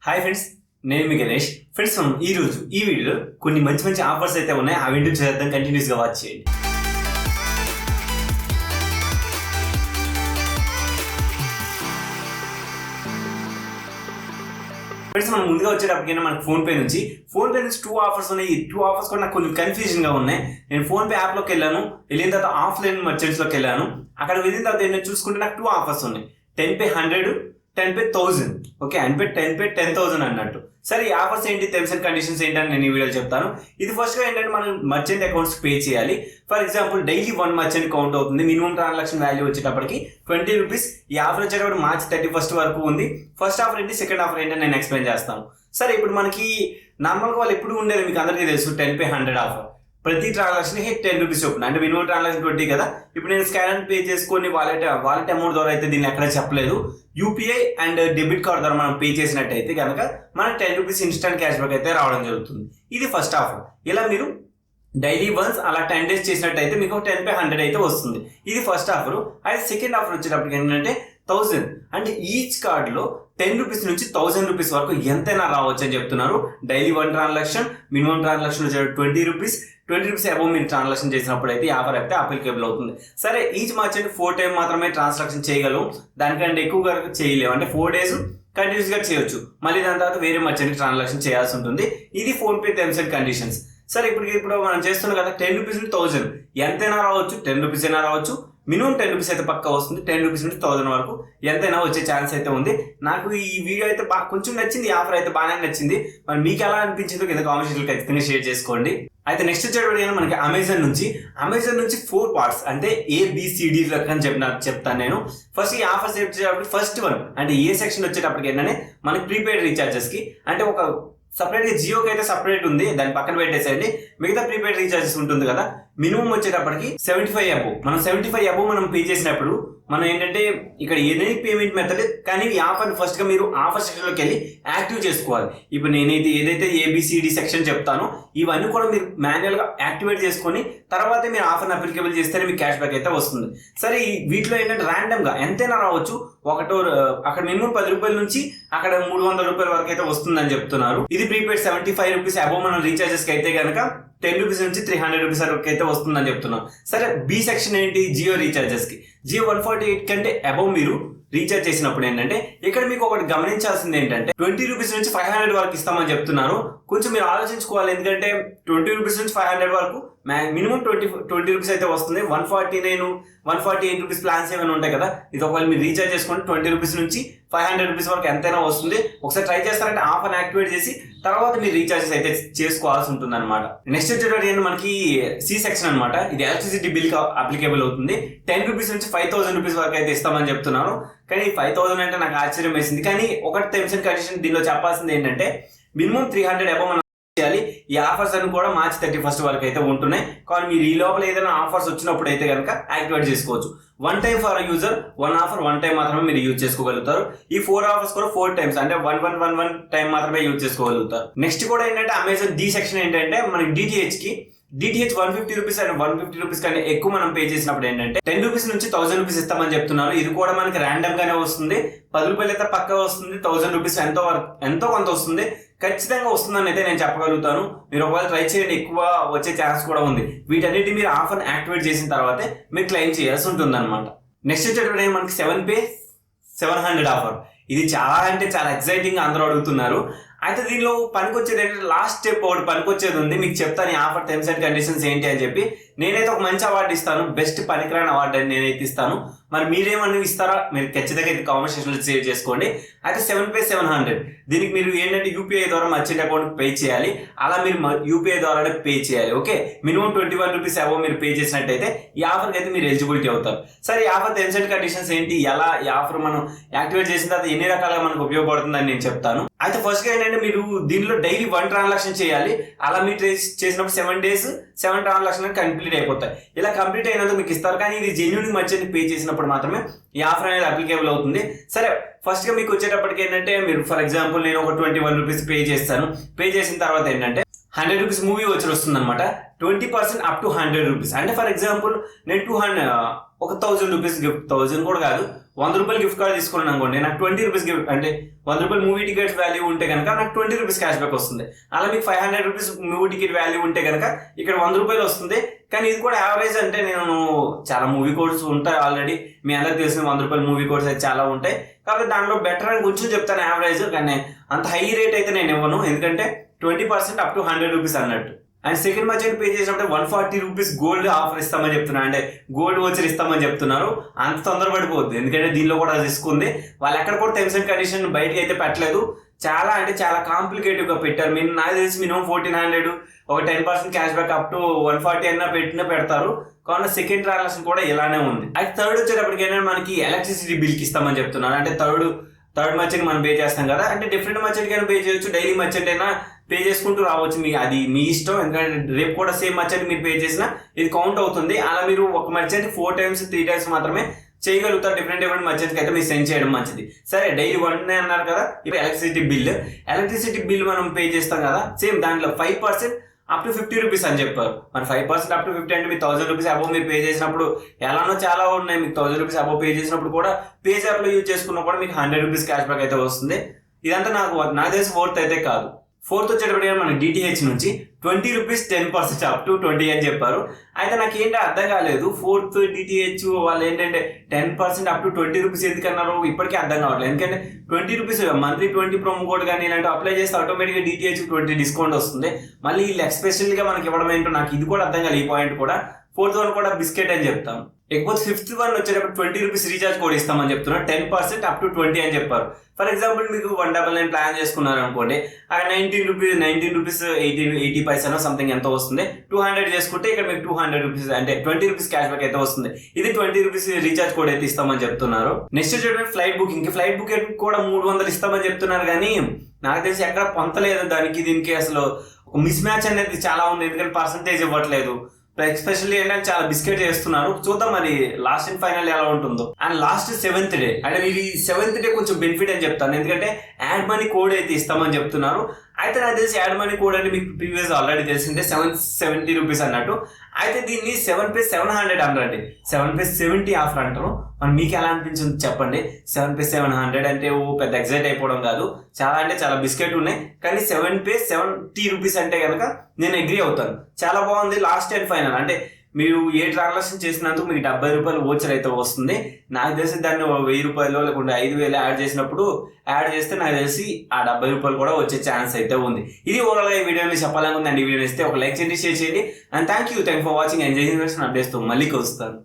Hi friends, నేను మీ Ganesh. Friends, మనం ఈరోజు ఈ వీడియోలో కొన్ని మంచి మంచి ఆఫర్స్ అయితే ఉన్నాయి. ఆ వీడియో చేద్దాం, కంటిన్యూస్గా వాచ్ చేయండి. ఫ్రెండ్స్, మనం ముందుగా వచ్చేటప్పటికైనా మనకు ఫోన్పే నుంచి 2 ఆఫర్స్ ఉన్నాయి. ఈ 2 ఆఫర్స్ కూడా నాకు కొంచెం కన్ఫ్యూజన్గా ఉన్నాయి. నేను ఫోన్పే యాప్లోకి వెళ్ళాను, వెళ్ళిన తర్వాత ఆఫ్లైన్ మర్చెంట్స్లోకి వెళ్ళాను. అక్కడ వెళ్ళిన తర్వాత నేను చూసుకుంటే నాకు 2 ఆఫర్స్ ఉన్నాయి. 10 పే 100, 10 పే 1000. ఓకే, 10 పే 10,000 అన్నట్టు. సరే, ఈ ఆఫర్స్ ఏంటి, టర్మ్స్ అండ్ కండిషన్స్ ఏంటని నేను ఈ వీడియోలో చెప్తాను. ఇది ఫస్ట్గా ఏంటంటే మనం మర్చెంట్ అకౌంట్స్ పే చేయాలి. For example daily 1 merchant count అవుతుంది. మినిమం ట్రాన్సాక్షన్ వాల్యూ వచ్చేటప్పటికి 20 రూపీస్. ఈ ఆఫర్ వచ్చేటప్పుడు మార్చ్ 31 వరకు ఉంది. ఫస్ట్ ఆఫర్ ఏంటి, సెకండ్ ఆఫర్ ఏంటని నేను ఎక్స్ప్లెయిన్ చేస్తాను. సరే, ఇప్పుడు మనకి నార్మల్గా వాళ్ళు ఎప్పుడు ఉండేది మీకు అందరికీ తెలుసు, 10 పే 100 ఆఫర్. ప్రతి ట్రాన్సాక్షన్ 10 రూపీస్ చొప్పున, అంటే మినిమం ట్రాన్సాక్షన్ 20 కదా. ఇప్పుడు నేను స్కాన్ పే చేసుకొని వాలెట్ అమౌంట్ ద్వారా అయితే దీన్ని ఎక్కడ చెప్పలేదు. యూపీఐ అండ్ డెబిట్ కార్డ్ ద్వారా మనం పే చేసినట్టయితే కనుక మనకు 10 రూపీస్ ఇన్స్టెంట్ క్యాష్ బ్యాక్ అయితే రావడం జరుగుతుంది. ఇది ఫస్ట్ ఆఫర్. ఇలా మీరు డైలీ వన్స్ అలా 10 డేస్ చేసినట్టయితే మీకు 10 పే 100 అయితే వస్తుంది. ఇది ఫస్ట్ ఆఫర్. అయితే సెకండ్ ఆఫర్ వచ్చేటప్పటికి ఏంటంటే 1000. అంటే ఈచ్ కార్డులో 10 రూపీస్ నుంచి 1000 రూపీస్ వరకు ఎంతైనా రావచ్చు అని చెప్తున్నారు. డైలీ 1 ట్రాన్సాక్షన్, మినిమం ట్రాన్సాక్షన్ వచ్చేటప్పుడు 20 రూపీస్. 20 రూపీస్ అబౌవ్ మీరు ట్రాన్సాక్షన్ చేసినప్పుడు అయితే ఈ ఆఫర్ అయితే అప్లికేబుల్ అవుతుంది. సరే, ఈచ్ మర్చెంట్ 4 టైం మాత్రమే ట్రాన్సాక్షన్ చేయగలవు. దానికంటే ఎక్కువగా చేయలేవు. అంటే 4 డేస్ కంటిన్యూస్గా చేయొచ్చు. మళ్ళీ దాని తర్వాత వేరే మర్చెంట్ ట్రాన్సాక్షన్ చేయాల్సి ఉంటుంది. ఇది ఫోన్పే టర్మ్స్ అండ్ కండిషన్స్. సరే, ఇప్పుడు మనం చేస్తున్నాం కదా, 10 రూపీస్ నుంచి 1000 ఎంతైనా రావచ్చు. 10 రూపీస్ అయినా రావచ్చు. మినిమం 10 రూపీస్ అయితే పక్కా వస్తుంది. 10 రూపీస్ నుంచి 1000 వరకు ఎంతైనా వచ్చే ఛాన్స్ అయితే ఉంది. నాకు ఈ వీడియో అయితే కొంచెం నచ్చింది. ఈ ఆఫర్ అయితే బాగానే నచ్చింది. మరి మీకు ఎలా అనిపించిందో కింద కామెంట్ సెక్షన్లో ఖచ్చితంగా షేర్ చేసుకోండి. అయితే నెక్స్ట్ వచ్చేటప్పుడు మనకి అమెజాన్ నుంచి 4 పార్ట్స్, అంటే ABCD అని చెప్తాను నేను. ఫస్ట్ ఈ ఆఫర్స్ వచ్చేటప్పుడు ఫస్ట్ వన్ అంటే ఏ సెక్షన్ వచ్చేటప్పటికి ఏంటంటే మనకి ప్రీపెయిడ్ రీఛార్జెస్కి, అంటే ఒక సపరేట్గా జియోకి అయితే సపరేట్ ఉంది, దాన్ని పక్కన పెట్టేసేయండి. మిగతా ప్రీపెయిడ్ రీఛార్జెస్ ఉంటుంది కదా, మినిమం వచ్చేటప్పటికి 75 అబోవ్. మనం 75 అబోవ్ మనం పే చేసినప్పుడు మనం ఏంటంటే ఇక్కడ ఏదైనా పేమెంట్ మెథడ్, కానీ ఈ ఆఫర్ ఫస్ట్గా మీరు ఆఫర్ సెక్షన్లోకి వెళ్ళి యాక్టివ్ చేసుకోవాలి. ఇప్పుడు నేనైతే ఏదైతే ABCD సెక్షన్ చెప్తానో ఇవన్నీ కూడా మీరు మాన్యువల్గా యాక్టివేట్ చేసుకొని తర్వాత మీరు ఆఫర్ని అప్లికేబుల్ చేస్తేనే మీకు క్యాష్ బ్యాక్ అయితే వస్తుంది. సరే, వీటిలో ఏంటంటే ర్యాండమ్గా ఎంతైనా రావచ్చు. అక్కడ మినిమం 10 రూపాయల నుంచి అక్కడ 300 రూపాయల వరకు అయితే వస్తుందని చెప్తున్నారు. ఇది ప్రీపెయిడ్ 75 రూపీస్ అబోవ్ మనం రీఛార్జెస్కి అయితే కనుక 10 రూపీస్ నుంచి 300 రూపీస్ వరకు అయితే వస్తుందని చెప్తున్నాం. సరే, బి సెక్షన్ ఏంటి, జియో రీఛార్జెస్కి. జియో 148 కంటే అబోవ్ మీరు రీఛార్జ్ చేసినప్పుడు ఏంటంటే ఇక్కడ మీకు ఒకటి గమనించాల్సింది ఏంటంటే 20 రూపీస్ నుంచి 500 వరకు ఇస్తామని చెప్తున్నారు. కొంచెం మీరు ఆలోచించుకోవాలి. ఎందుకంటే 20 రూపీస్ నుంచి 500 వరకు మినిమం 20 రూపీస్ అయితే వస్తుంది. 148 రూపీస్ ప్లాన్స్ ఏమైనా ఉంటాయి కదా, ఇది ఒకవేళ మీరు రీఛార్జ్ చేసుకుంటే 20 రూపీస్ నుంచి 500 రూపీస్ వరకు ఎంతైనా వస్తుంది. ఒకసారి ట్రై చేస్తారంటే ఆఫర్ యాక్టివేట్ చేసి తర్వాత మీరు రీఛార్జెస్ అయితే చేసుకోవాల్సి ఉంటుంది అనమాట. నెక్స్ట్ వచ్చేటప్పుడు మనకి సి సెక్షన్ అనమాట. ఇది ఎలక్ట్రిసిటీ బిల్ అప్లికేబుల్ అవుతుంది. 10 రూపీస్ నుంచి 5000 రూపీస్ వరకు అయితే ఇస్తామని చెప్తున్నారు. కానీ 5000 అంటే నాకు ఆశ్చర్యం వేసింది. కానీ ఒకటి టర్మ్స్ అండ్ కండిషన్ దీనిలో చెప్పాల్సింది ఏంటంటే మినిమం 300 అబోవ్ మనం చేయాలి. ఈ ఆఫర్స్ అన్ని కూడా మార్చ్ 31 వరకు అయితే ఉంటున్నాయి. కానీ మీరు ఈ లోపల ఏదైనా ఆఫర్స్ వచ్చినప్పుడు అయితే కనుక యాక్టివేట్ చేసుకోవచ్చు. 1 time for user, 1 offer 1 time మాత్రమే మీరు యూజ్ చేసుకోగలుగుతారు. ఈ 4 ఆఫర్స్ కూడా 4 టైమ్స్, అంటే 1 టైం మాత్రమే యూజ్ చేసుకోగలుగుతారు. నెక్స్ట్ కూడా ఏంటంటే అమెజాన్ డి సెక్షన్ ఏంటంటే మనకి DTH 150 రూపీస్ అండ్ 150 రూపీస్ కంటే ఎక్కువ మనం పే చేసినప్పుడు ఏంటంటే 10 రూపీస్ నుంచి 1000 రూపీస్ ఇస్తామని చెప్తున్నారు. ఇది కూడా మనకి ర్యాండమ్ గానే వస్తుంది. 10 రూపాయలు అయితే పక్కా వస్తుంది. 1000 రూపీస్ ఎంతో కొంత వస్తుంది. ఖచ్చితంగా వస్తుందని అయితే నేను చెప్పగలుగుతాను. మీరు ఒకవేళ ట్రై చేయండి, ఎక్కువ వచ్చే ఛాన్స్ కూడా ఉంది. వీటన్నిటి మీరు ఆఫర్ యాక్టివేట్ చేసిన తర్వాతే మీరు క్లెయిమ్ చేయాల్సి ఉంటుంది అనమాట. నెక్స్ట్ వచ్చేటప్పుడు మనకి 7 పే 700 ఆఫర్. ఇది చాలా అంటే చాలా ఎక్సైటింగ్ అందరూ అడుగుతున్నారు. అయితే దీనిలో పనికొచ్చేది ఏంటంటే లాస్ట్ స్టెప్ ఒకటి పనికొచ్చేది ఉంది. మీకు చెప్తాను ఈ ఆఫర్ టర్మ్స్ అండ్ కండిషన్స్ ఏంటి అని చెప్పి. నేనైతే ఒక మంచి అవార్డు ఇస్తాను, బెస్ట్ పనికిరాని అవార్డు అని నేనైతే ఇస్తాను. మరి మీరేమన్నా ఇస్తారా? మీరు ఖచ్చితంగా ఇది కామెంట్ సెక్షన్లో షేర్ చేసుకోండి. అయితే 7 పే 700 దీనికి మీరు ఏంటంటే యూపీఐ ద్వారా మర్చెంట్ అకౌంట్ పే చేయాలి. అలా మీరు యూపీఐ ద్వారానే పే చేయాలి. ఓకే, మినిమం 21 రూపీస్ అబోవ్ మీరు పే చేసినట్టయితే ఈ ఆఫర్కి అయితే మీరు ఎలిజిబిలిటీ అవుతారు. సరే, ఈ ఆఫర్ టర్మ్స్ అండ్ కండిషన్స్ ఏంటి, ఎలా ఈ ఆఫర్ మనం యాక్టివేట్ చేసిన తర్వాత ఎన్ని రకాలుగా మనకు ఉపయోగపడుతుందని నేను చెప్తాను. అయితే ఫస్ట్గా ఏంటంటే మీరు దీనిలో డైలీ 1 ట్రాన్సాక్షన్ చేయాలి. అలా మీరు చేసినప్పుడు 7 డేస్ 7 ట్రాన్సాక్షన్ కంప్లీట్ అయిపోతాయి. ఇలా కంప్లీట్ అయినందుకు మీకు ఇస్తారు. కానీ ఇది జెన్యూన్ మర్చెంట్ పే చేసినప్పుడు మాత్రమే ఈ ఆఫర్ అనేది అప్లికేబుల్ అవుతుంది. సరే, ఫస్ట్గా మీకు వచ్చేటప్పటికి ఏంటంటే మీరు ఫర్ ఎగ్జాంపుల్ నేను ఒక 21 రూపీస్ పే చేస్తాను. పే చేసిన తర్వాత ఏంటంటే 100 రూపీస్ మూవీ వస్తుంది అనమాట. 20% అప్ టు 100 రూపీస్. అంటే ఫర్ ఎగ్జాంపుల్ నేను 1000 రూపీస్ గిఫ్ట్, 1000 కూడా కాదు, రూపాయలు గిఫ్ట్ కార్డ్ తీసుకున్నాను అనుకోండి, నాకు 20 రూపీస్ గిఫ్ట్ అంటే రూపాయలు మూవీ టికెట్స్ వాల్యూ ఉంటే కనుక నాకు 20 రూపీస్ క్యాష్ బ్యాక్ వస్తుంది. అలా మీకు 500 రూపీస్ మూవీ టికెట్ వాల్యూ ఉంటే కనుక ఇక్కడ 100 రూపాయలు వస్తుంది. కానీ ఇది కూడా యావరేజ్, అంటే నేను చాలా మూవీ కోడ్స్ ఉంటాయి ఆల్రెడీ, మీ అందరికి తెలిసిన 100 రూపాయల మూవీ కోడ్స్ అయితే చాలా ఉంటాయి. కాబట్టి దాంట్లో బెటర్ అని కొంచెం చెప్తాను యావరేజ్, కానీ అంత హై రేట్ అయితే నేను ఇవ్వను, ఎందుకంటే 20% అప్ టు 100 రూపీస్ అన్నట్టు. అండ్ సెకండ్ మర్చెంట్ పే చేసినప్పుడు 140 రూపీస్ గోల్డ్ ఆఫర్ ఇస్తామని చెప్తున్నారు, అంటే గోల్డ్ వచ్చి ఇస్తామని చెప్తున్నారు. అంత తొందరపడిపోద్దు, ఎందుకంటే దీనిలో కూడా రిస్క్ ఉంది. వాళ్ళు ఎక్కడ కూడా టర్మ్స్ అండ్ కండిషన్ బయటకి అయితే పెట్టలేదు. చాలా అంటే చాలా కాంప్లికేటివ్ గా పెట్టారు. నాకు తెలిసి మినిమం 1400, ఒక 10% క్యాష్ బ్యాక్ అప్ టు 140 అన్నా పెడతారు. కావున సెకండ్ ట్రాన్సాక్షన్ కూడా ఇలానే ఉంది. అయితే థర్డ్ వచ్చేటప్పటికైనా మనకి ఎలక్ట్రిసిటీ బిల్ కి ఇస్తామని చెప్తున్నారు. అంటే థర్డ్ మర్చెంట్ మనం పే చేస్తాం కదా, అంటే డిఫరెంట్ మర్చెంట్ అయినా పే చేయొచ్చు, డైలీ మర్చెంట్ అయినా పే చేసుకుంటూ రావచ్చు, అది మీ ఇష్టం. ఎందుకంటే రేపు కూడా సేమ్ మర్చెంట్ మీరు పే చేసినా ఇది కౌంట్ అవుతుంది. అలా మీరు ఒక మర్చెంట్ 4 times 3 times మాత్రమే చేయగలుగుతారు. డిఫరెంట్ మర్చెంట్స్కి అయితే మీరు సెండ్ చేయడం మంచిది. సరే, డైలీ 1 అన్నారు కదా. ఇప్పుడు ఎలక్ట్రిసిటీ బిల్ మనం పే చేస్తాం కదా, సేమ్ దాంట్లో 5% అప్ టు 50 రూపీస్ అని చెప్పారు. మరి 5% అప్ టు 50 అంటే మీకు 1000 రూపీస్ అబౌవ్ మీరు పే చేసినప్పుడు ఎలానో చాలా ఉన్నాయి. మీకు 1000 రూపీస్ అబౌవ్ పే చేసినప్పుడు కూడా పేజ్ యాప్ లో యూజ్ చేసుకున్నా కూడా మీకు 100 రూపీస్ క్యాష్ బ్యాక్ అయితే వస్తుంది. ఇదంతా నాకు తెలిసి వర్త్ అయితే కాదు. ఫోర్త్ వచ్చేటప్పటికి మనకి డిటిహెచ్ నుంచి 20 రూపీస్ 10% అప్ టు 20 అని చెప్పారు. అయితే నాకు ఏంటో అర్థం కాలేదు. ఫోర్త్ డిటిహెచ్ వాళ్ళు ఏంటంటే 10% అప్ టు 20 రూపీస్ ఎందుకన్నారు ఇప్పటికీ అర్థం కావట్లేదు. ఎందుకంటే 20 రూపీస్ మంత్లీ 20 ప్రోమో కోడ్ కానీ ఇలాంటి అప్లై చేస్తే ఆటోమేటిక్గా డిటిహెచ్ 20 డిస్కౌంట్ వస్తుంది. మళ్ళీ వీళ్ళు ఎక్స్పెషల్గా మనకి ఇవ్వడం ఏంటో నాకు ఇది కూడా అర్థం కాలేదు. ఈ పాయింట్ కూడా. ఫోర్త్ వన్ కూడా బిస్కెట్ అని చెప్తాను. ఇకపోతే ఫిఫ్త్ వన్ వచ్చేటప్పుడు 20 రూపీస్ రీఛార్జ్ కోడ్ ఇస్తామని చెప్తున్నారు. 10% అప్ టు 20 అని చెప్పారు. ఫర్ ఎగ్జాంపుల్ మీకు 199 ప్లాన్ చేసుకున్నారు అనుకోండి, అక్కడ 19 రూపీస్ 80 పైసా సంథింగ్ ఎంతో వస్తుంది. 200 చేసుకుంటే ఇక్కడ మీకు 200 రూపీస్ అంటే 20 రూపీస్ క్యాష్ బ్యాక్ అయితే వస్తుంది. ఇది 20 రూపీస్ రీఛార్జ్ కోడ్ అయితే ఇస్తామని చెప్తున్నారు. నెక్స్ట్ వచ్చేటప్పుడు ఫ్లైట్ బుకింగ్ కూడా 300 ఇస్తామని చెప్తున్నారు. కానీ నాకు తెలిసి ఎక్కడ పొంతలేదు దీనికి అసలు ఒక మిస్ మ్యాచ్ అనేది చాలా ఉంది. ఎందుకంటే పర్సంటేజ్ ఇవ్వట్లేదు. ఎస్పెషల్లీ ఏంటంటే చాలా బిస్కెట్ చేస్తున్నారు. చూద్దాం మరి లాస్ట్ అండ్ ఫైనల్ ఎలా ఉంటుందో. అండ్ లాస్ట్ 7th డే, అంటే ఇది 7th డే కొంచెం బెనిఫిట్ అని చెప్తాను, ఎందుకంటే యాడ్ మనీ కోడ్ అయితే ఇస్తామని చెప్తున్నారు. అయితే నాకు తెలిసి యాడ్ మనీ కోడ్ అంటే మీకు ప్రీవియస్ ఆల్రెడీ తెలిసిందే 770 రూపీస్ అన్నట్టు. అయితే దీన్ని 7/700 అంటారండి. 7/70 ఆఫర్ అంటారు. మరి మీకు ఎలా అనిపించింది చెప్పండి. 7/700 అంటే పెద్ద ఎగ్జైట్ అయిపోవడం కాదు, చాలా అంటే చాలా బిస్కెట్ ఉన్నాయి. కానీ 7/70 రూపీస్ అంటే కనుక నేను అగ్రీ అవుతాను. చాలా బాగుంది. లాస్ట్ అండ్ ఫైనల్ అంటే మీరు ఏ ట్రాన్సాక్షన్ చేసినందుకు మీకు 70 రూపాయలు ఓచర్ అయితే వస్తుంది. నాకు తెలిసి దాన్ని 1000 రూపాయలు లేకుంటే 5000 యాడ్ చేస్తే నాకు తెలిసి ఆ 70 రూపాయలు కూడా వచ్చే ఛాన్స్ అయితే ఉంది. ఇది ఓవరాల్ గా ఈ వీడియోని చెప్పాలనుకుంది. అండ్ ఈ వీడియో ఇస్తే ఒక లైక్ చేయండి, షేర్ చేయండి. And thank you for watching. Enjoy updates తో మళ్ళీ కలుస్తాను.